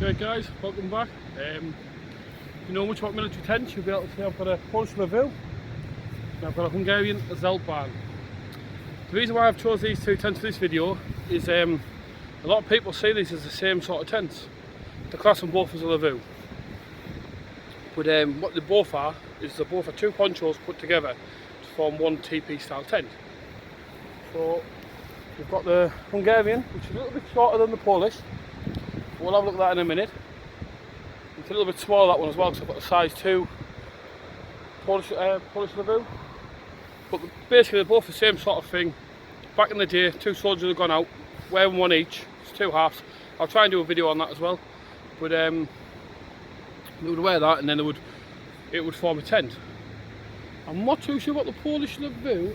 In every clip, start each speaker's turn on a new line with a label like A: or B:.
A: Great guys, welcome back. If you know much about military tents, you'll be able to see I've got a Polish lavvu and I've got a Hungarian zeltbahn. The reason why I've chosen these two tents for this video is a lot of people see these as the same sort of tents. They class them both as a lavvu. But what they both are is they both are two ponchos put together to form one TP style tent. So we've got the Hungarian, which is a little bit shorter than the Polish. We'll have a look at that in a minute. It's a little bit smaller, that one as well, because I've got a size 2 Polish lavvu. But basically they're both the same sort of thing. Back in the day, two soldiers have gone out, wearing one each. It's two halves. I'll try and do a video on that as well. But they would wear that and then it would form a tent. I'm not too sure about the Polish lavvu.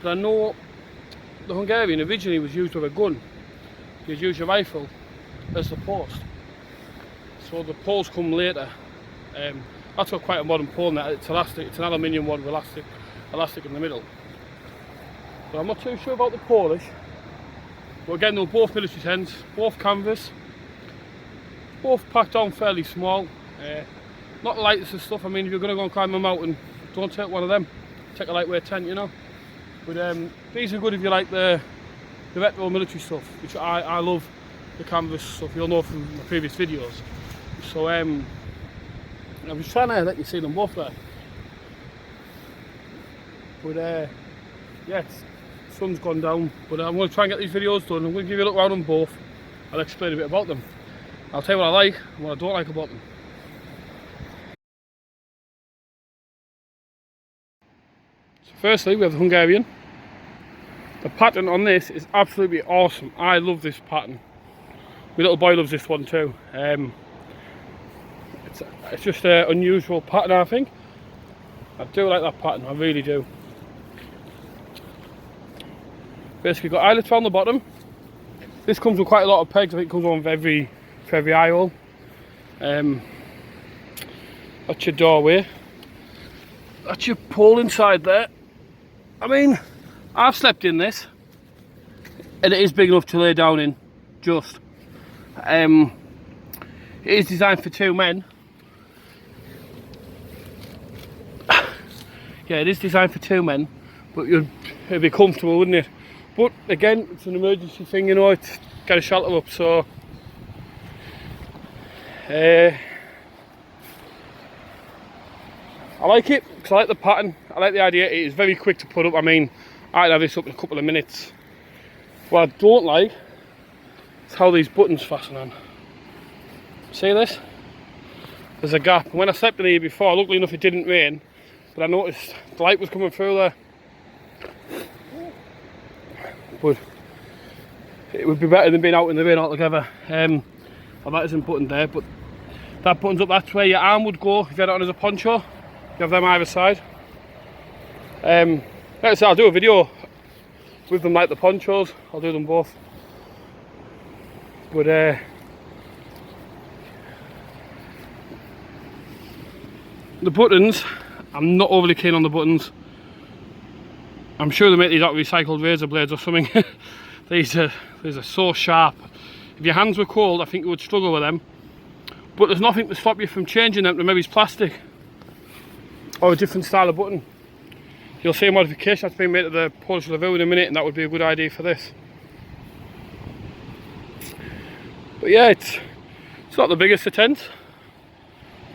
A: But I know the Hungarian originally was used with a gun. You use your rifle as the post. So the poles come later. That's got quite a modern pole in that. It's elastic. It's an aluminium one with elastic in the middle. But I'm not too sure about the Polish. But again, they're both military tents, both canvas, both packed on fairly small. Not the lightest of stuff. I mean, if you're going to go and climb a mountain, don't take one of them. Take a lightweight tent, you know. But these are good if you like the retro military stuff, which I love, the canvas stuff, you'll know from my previous videos. So I was trying to let you see them both there. But yeah, the sun's gone down, but I'm going to try and get these videos done. I'm going to give you a look around them both. I'll explain a bit about them. I'll tell you what I like and what I don't like about them. So firstly, we have the Hungarian. The pattern on this is absolutely awesome. I love this pattern. My little boy loves this one too. It's just an unusual pattern, I think. I do like that pattern, I really do. Basically got eyelets around the bottom. This comes with quite a lot of pegs. I think it comes on for every eye hole. That's your doorway. That's your pole inside there. I mean, I've slept in this, and it is big enough to lay down in, just. It is designed for two men. Yeah, it is designed for two men, but it'd be comfortable, wouldn't it? But again, it's an emergency thing, you know, it's got a shelter up, so. I like it, because I like the pattern, I like the idea. It is very quick to put up. I mean, I'd have this up in a couple of minutes. What I don't like is how these buttons fasten on. See this? There's a gap. And when I slept in here before, luckily enough it didn't rain, but I noticed the light was coming through there. But it would be better than being out in the rain altogether. Well, that isn't buttoned there, but that button's up. That's where your arm would go if you had it on as a poncho. You have them either side. Like I said, I'll do a video with them like the ponchos. I'll do them both. But the buttons, I'm not overly keen on the buttons. I'm sure they make these out of recycled razor blades or something. These are so sharp. If your hands were cold, I think you would struggle with them. But there's nothing to stop you from changing them to maybe plastic or a different style of button. You'll see a modification that's been made to the Polish lavvu in a minute, and that would be a good idea for this. But yeah, it's not the biggest of tents,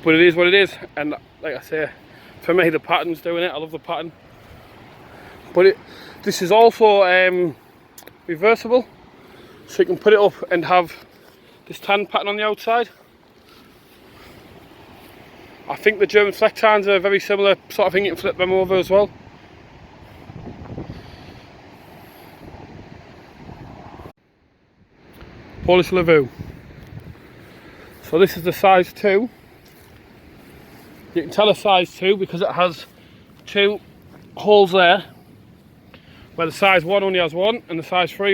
A: but it is what it is. And like I say, for me the pattern's doing it. I love the pattern. But this is also reversible, so you can put it up and have this tan pattern on the outside. I think the German flex tans are very similar sort of thing. You can flip them over as well. Polish lavvu. So this is the size 2. You can tell a size 2 because it has 2 holes there, where the size 1 only has 1 and the size 3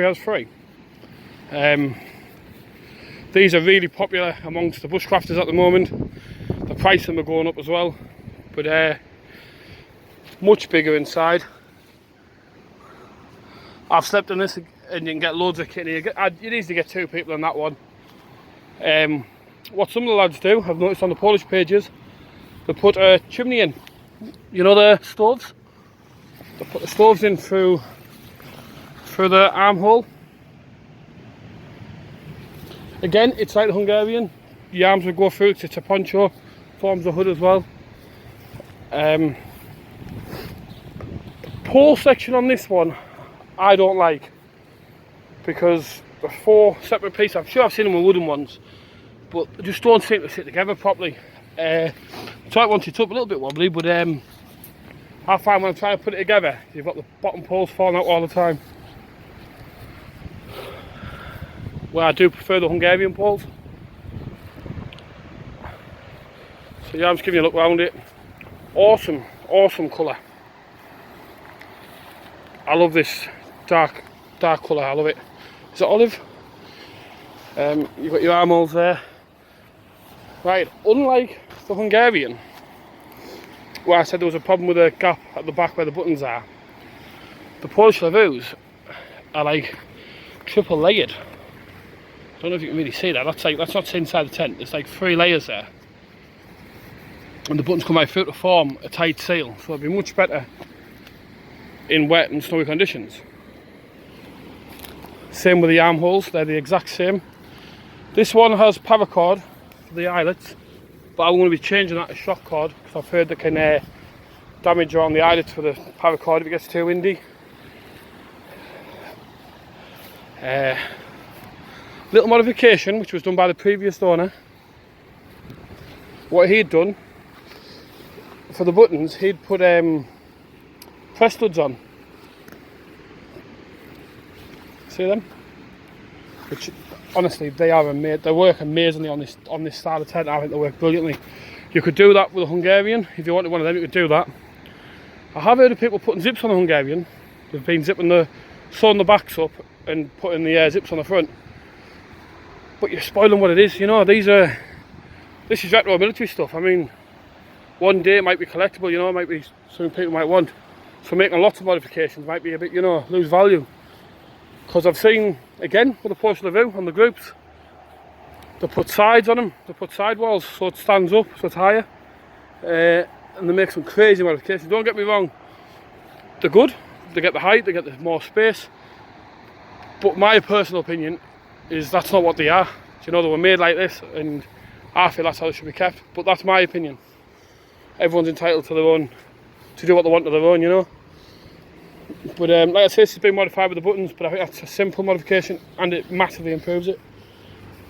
A: has 3. These are really popular amongst the bushcrafters at the moment. The price of them are going up as well, but much bigger inside. I've slept in this and you can get loads of kit in here. You'd easily get 2 people on that one. What some of the lads do, I've noticed on the Polish pages, they put a chimney in. You know the stoves? They put the stoves in through the armhole. Again, it's like the Hungarian. The arms will go through, it's a poncho, forms the hood as well. The pole section on this one, I don't like, because the 4 separate pieces, I'm sure I've seen them with wooden ones, but they just don't seem to sit together properly. So once it's up a little bit wobbly, but I find when I'm trying to put it together, you've got the bottom poles falling out all the time. Well, I do prefer the Hungarian poles. So yeah, I'm just giving you a look around it. Awesome, awesome colour. I love this dark colour, I love it. Is it olive? You've got your armholes there. Right, unlike the Hungarian, where I said there was a problem with the gap at the back where the buttons are, the Polish lavvus are like triple layered. I don't know if you can really see that. That's not inside the tent. There's like 3 layers there, and the buttons come right through to form a tight seal, so it'll be much better in wet and snowy conditions. Same with the armholes, they're the exact same. This one has paracord for the eyelets, but I'm going to be changing that to shock cord, because I've heard they can damage around the eyelets for the paracord if it gets too windy. Little modification which was done by the previous owner. What he'd done for the buttons, he'd put press studs on. See them? Which honestly, they work amazingly on this style of tent. I think they work brilliantly. You could do that with a Hungarian. If you wanted one of them, you could do that. I have heard of people putting zips on the Hungarian. They've been sewing the backs up and putting the zips on the front. But you're spoiling what it is, you know. This is retro military stuff. I mean, one day it might be collectible, you know, it might be something people might want. So making lots of modifications might be a bit, you know, lose value. Because I've seen, again, with the Polish lavvu on the groups, they put sides on them, they put sidewalls so it stands up, so it's higher. And they make some crazy modifications. Don't get me wrong, they're good, they get the height, they get the more space. But my personal opinion is that's not what they are. You know, they were made like this, and I feel that's how they should be kept. But that's my opinion. Everyone's entitled to their own, to do what they want to their own, you know. But like I say, this has been modified with the buttons, but I think that's a simple modification and it massively improves it.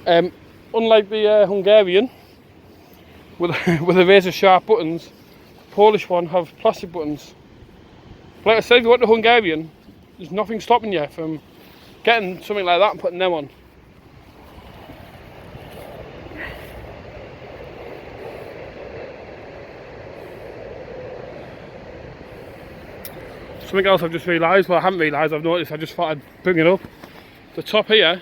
A: Unlike the Hungarian, with the razor sharp buttons, the Polish one have plastic buttons. But like I said, if you want the Hungarian, there's nothing stopping you from getting something like that and putting them on. Something else I've just realised, well I haven't realised, I've noticed, I just thought I'd bring it up. The top here,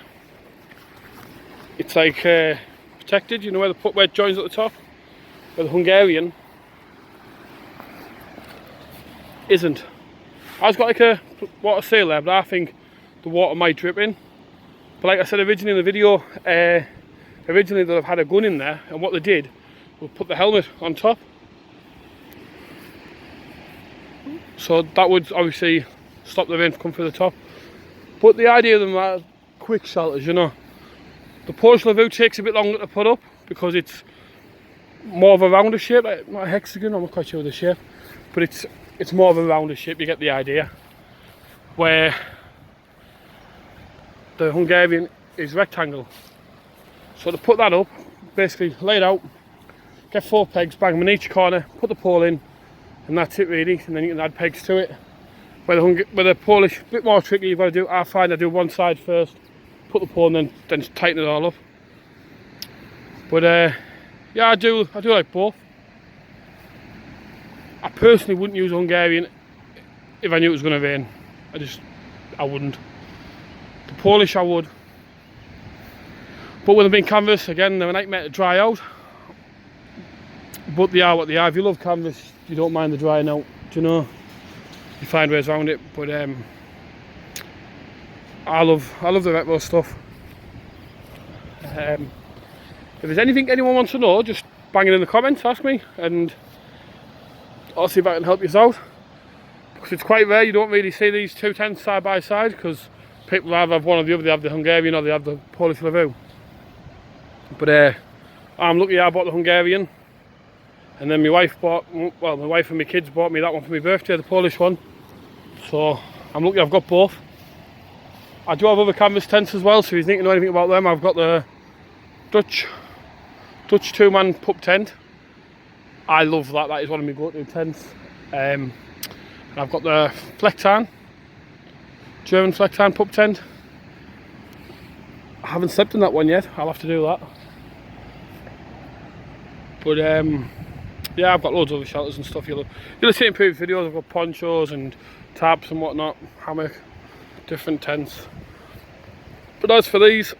A: it's like protected, you know where they put where it joins at the top? Where the Hungarian isn't. I've got like a water seal there, but I think the water might drip in. But like I said originally in the video, originally they'd have had a gun in there, and what they did was put the helmet on top. So that would obviously stop the rain from coming through the top. But the idea of them are quick shelters, you know. The Polish lavvu takes a bit longer to put up because it's more of a rounder shape, like not a hexagon, I'm not quite sure of the shape. But it's more of a rounder shape, you get the idea. Where the Hungarian is rectangle. So to put that up, basically lay it out, get 4 pegs, bang them in each corner, put the pole in, and that's it really, and then you can add pegs to it. Where the Polish, a bit more tricky, you've got to do, I find I do one side first, put the pole in, then tighten it all up. But yeah, I do like both. I personally wouldn't use Hungarian if I knew it was going to rain. I wouldn't. The Polish I would. But when they've been canvas, again, they're a nightmare to dry out. But they are what they are. If you love canvas, you don't mind the drying out, do you know? You find ways around it. But I love the retro stuff. If there's anything anyone wants to know, just bang it in the comments, ask me, and I'll see if I can help you out. Because it's quite rare, you don't really see these two tents side by side, because people either have one or the other. They have the Hungarian or they have the Polish lavvu. But I'm lucky I bought the Hungarian, and then my wife and my kids bought me that one for my birthday, the Polish one. So I'm lucky I've got both. I do have other canvas tents as well, so if you think you know anything about them, I've got the Dutch 2-man pup tent. I love that, that is one of my go-to tents. And I've got the German Flecktarn pup tent. I haven't slept in that one yet, I'll have to do that. But yeah, I've got loads of other shelters and stuff. You'll see in previous videos, I've got ponchos and tarps and whatnot, hammock, different tents. But as for these,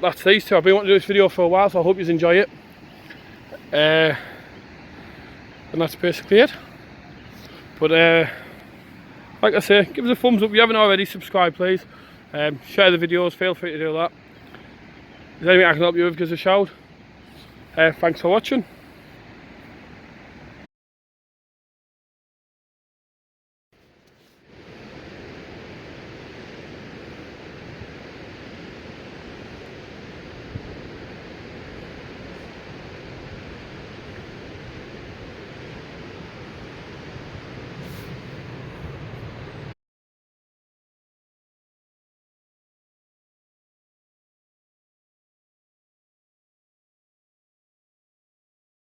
A: that's these two. I've been wanting to do this video for a while, so I hope you enjoy it. And that's basically it. But like I say, give us a thumbs up if you haven't already. Subscribe please. Share the videos, feel free to do that. If there's anything I can help you with, give us a shout. Thanks for watching.